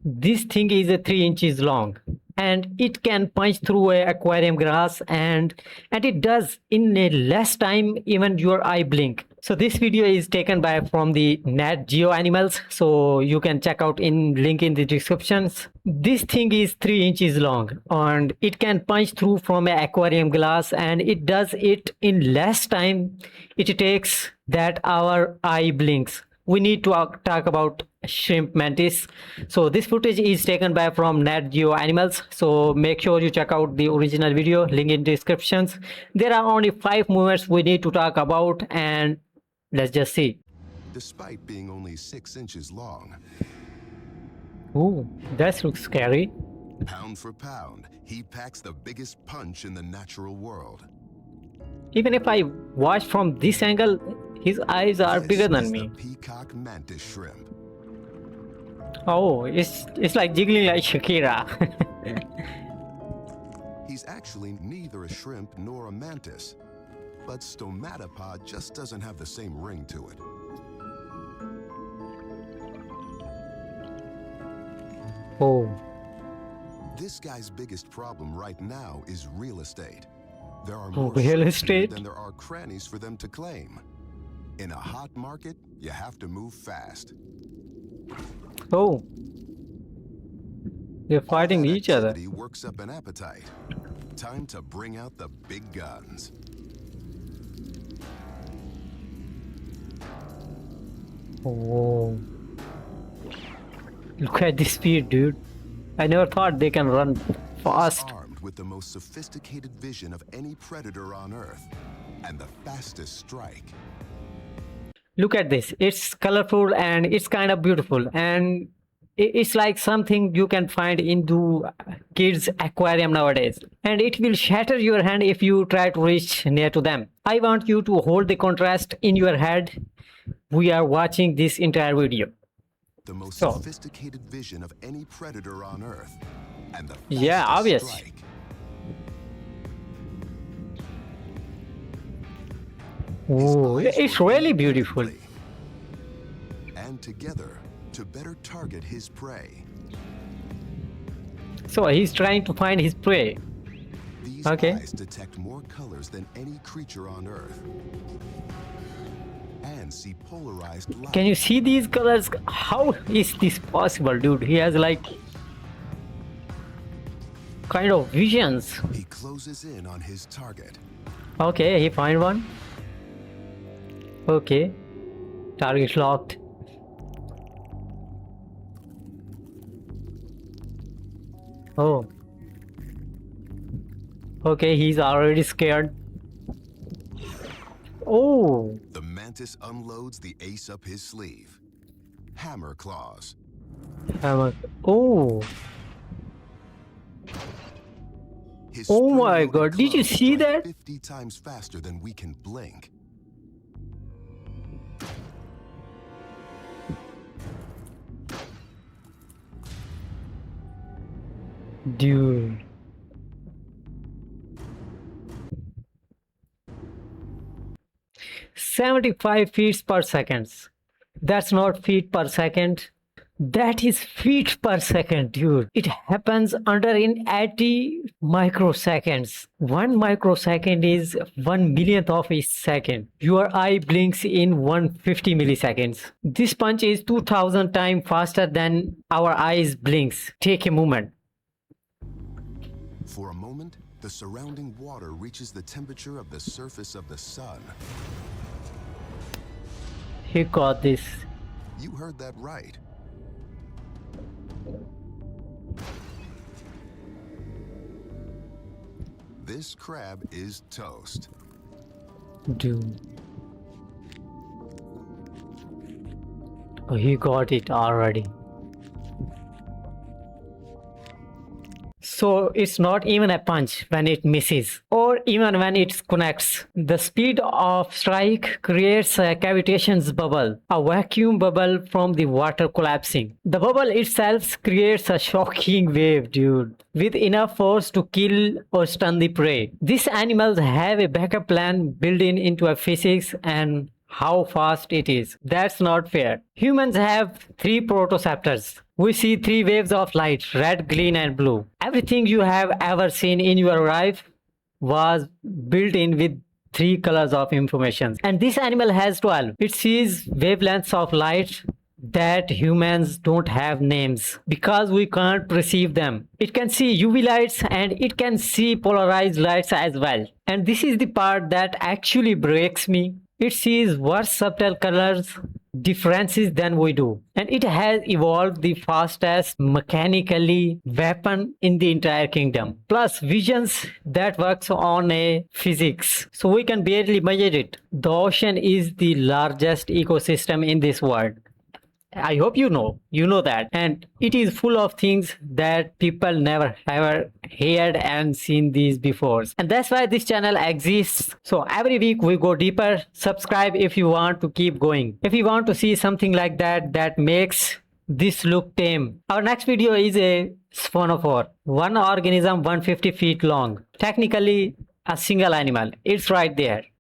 This thing is a 3 inches long and it can punch through a aquarium glass and it does in a less time even your eye blink. So this video is taken by from the Nat Geo Animals, so you can check out in link in the descriptions. This thing is 3 inches long and it can punch through from an aquarium glass and it does it in less time it takes that our eye blinks. We need to talk about shrimp mantis. So this footage is taken by from Nat Geo Animals, so make sure you check out the original video, link in descriptions. There are only 5 movements we need to talk about and let's just see. Despite being only 6 inches long, Ooh, that looks scary. pound for pound, he packs the biggest punch in the natural world. Even if I watch from this angle, his eyes are bigger This than is me. the peacock mantis shrimp. Oh, it's like jiggling like Shakira. He's actually neither a shrimp nor a mantis, but stomatopod just doesn't have the same ring to it. Oh, This guy's biggest problem right now is real estate. There are Oh, more real shrimps here estate? than there are crannies for them to claim. In a hot market, you have to move fast. oh, they're fighting That each other. activity works up an appetite. Time to bring out the big guns. Oh, look at this speed, dude. I never thought they can run fast. He's armed with the most sophisticated vision of any predator on Earth and the fastest strike. Look at this. It's colorful and it's kind of beautiful. And it's like something you can find into kids' aquarium nowadays. And it will shatter your hand if you try to reach near to them. I want you to hold the contrast in your head. We are watching this entire video. The most So- sophisticated vision of any predator on Earth and the Yeah, fastest obvious. strike. Oh, His eyes it's work really beautiful. perfectly. And together to better target his prey. So he's trying to find his prey. These Okay. eyes detect more colors than any creature on Earth and see polarized light. Can you see these colors? How is this possible, dude? He has like kind of visions. He closes in on his target. Okay, he find one. Okay, target locked. Oh. Okay, he's already scared. Oh, The mantis unloads the ace up his sleeve. Hammer claws. oh, His Oh my spring-loaded God, did you claws see strike that? 50 times faster than we can blink. dude. "75 feet per second. That's not feet per second. That is feet per second, dude. It happens under in 80 microseconds. 1 microsecond is 1 millionth of a second. Your eye blinks in 150 milliseconds. This punch is 2000 times faster than our eyes blinks. Take a moment. For a moment, the surrounding water reaches the temperature of the surface of the sun. He got this. You heard that right. This crab is toast. Dude. Oh, he got it already. So it's not even a punch when it misses or even when it connects. The speed of strike creates a cavitations bubble, a vacuum bubble from the water collapsing. The bubble itself creates a shocking wave, dude, with enough force to kill or stun the prey. These animals have a backup plan built in into a physics and how fast it is. That's not fair. Humans have 3 protoceptors. we see three waves of light: red, green, and blue. Everything you have ever seen in your life was built in with three colors of information. And this animal has 12. It sees wavelengths of light that humans don't have names because we can't perceive them. It can see UV lights and it can see polarized lights as well. And this is the part that actually breaks me. It sees worse subtle colors differences than we do. And it has evolved the fastest mechanically weapon in the entire kingdom. Plus visions that works on a physics. So we can barely measure it. The ocean is the largest ecosystem in this world. I hope you know that. And it is full of things that people never ever heard and seen these before. And that's why this channel exists. So every week we go deeper. Subscribe if you want to keep going. If you want to see something like that makes this look tame. Our next video is a spinosaur. One organism 150 feet long. Technically a single animal. It's right there.